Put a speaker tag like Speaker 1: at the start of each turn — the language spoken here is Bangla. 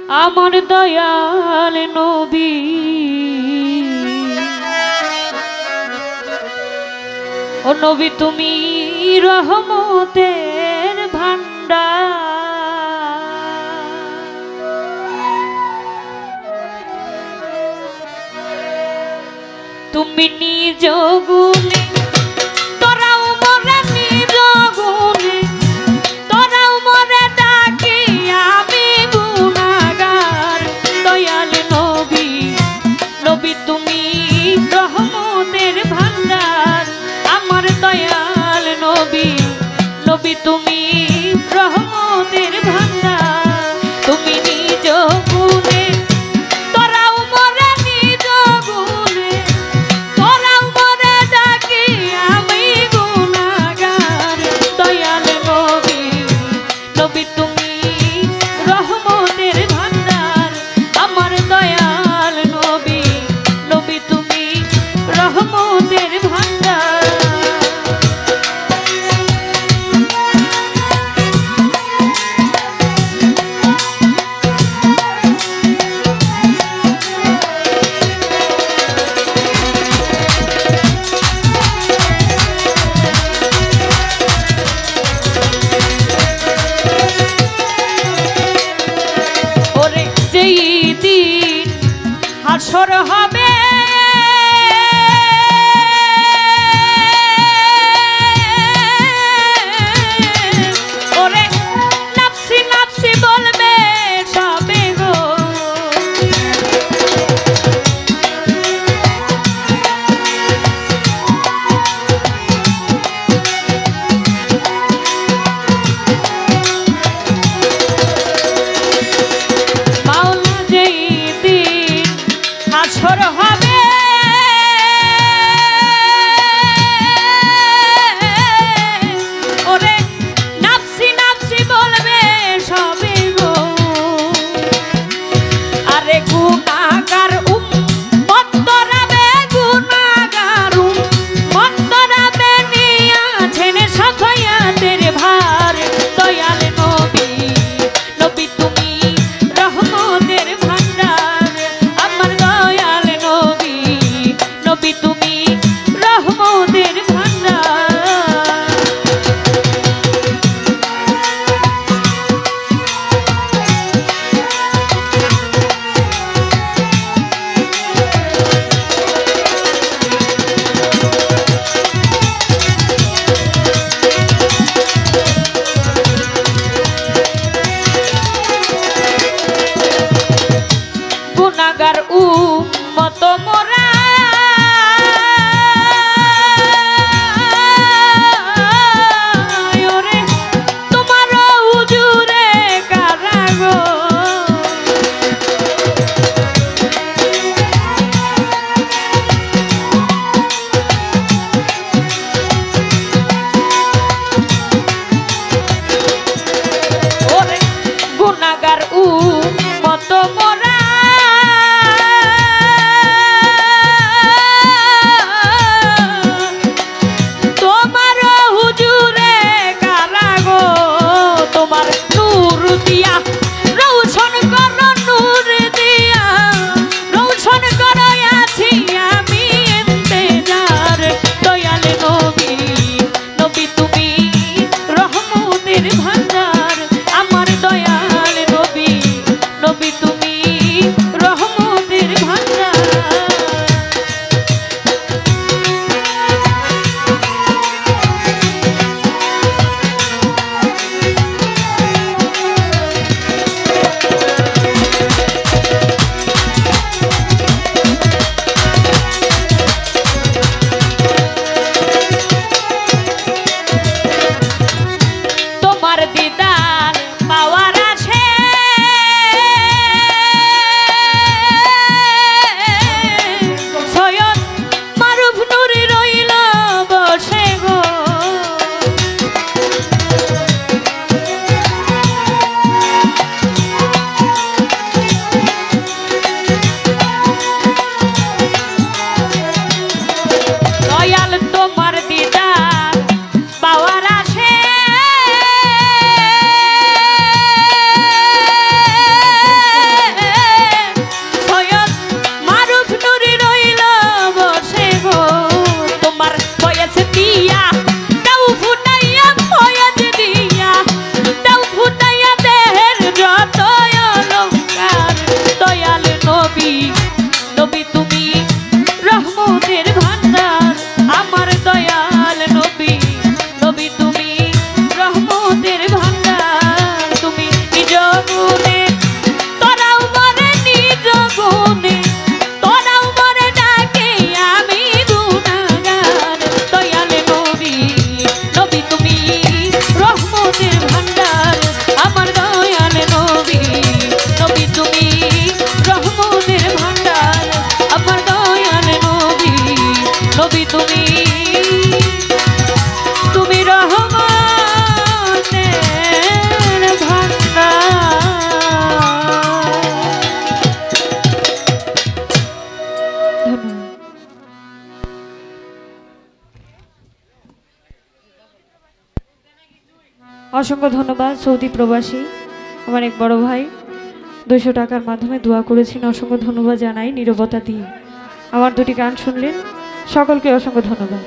Speaker 1: আমার দয়াল নবী ও নবী তুমি রহমতের ভান্ডার তুমি নিজ গুণে তোরাও মরে নিজ গুণে তোরাও মরে ডাকি আমি গুনাহগার দয়াল নবী নবী তুমি রহমতের ভান্ডার আমার দয়াল নবী নবী তুমি রহমতের ভান্ডার তুমি নিজ গুণে তোরাও মরে নিজ গুণে তোরাও মরে ডাকি আমি গুনাহগার দয়াল নবী নবী তুমি রহমতের ভান্ডার আমার দয়াল নবী নবী তুমি রহমতের ভান্ডার রহমতের ভান্ডার আমার দয়াল নবী নবী তুমি রহমতের ভান্ডার তুমি নিজ গুণে তোরাও মরে নিজ গুণে তোরাও মরে ডাকে আমি গুনাহগার দয়াল নবী নবী তুমি রহমতের ভান্ডার আমার দয়াল নবী নবী তুমি রহমতের ভান্ডার আমার দয়াল নবী নবী তুমি তুমি রহমতের ভান্ডার। অসংখ্য ধন্যবাদ সৌদি প্রবাসী আমার এক বড় ভাই 200 টাকার মাধ্যমে দোয়া করেছেন। অসংখ্য ধন্যবাদ জানাই নীরবতা দিয়ে আমার দুটি গান শুনলেন। সকলকে অসংখ্য ধন্যবাদ।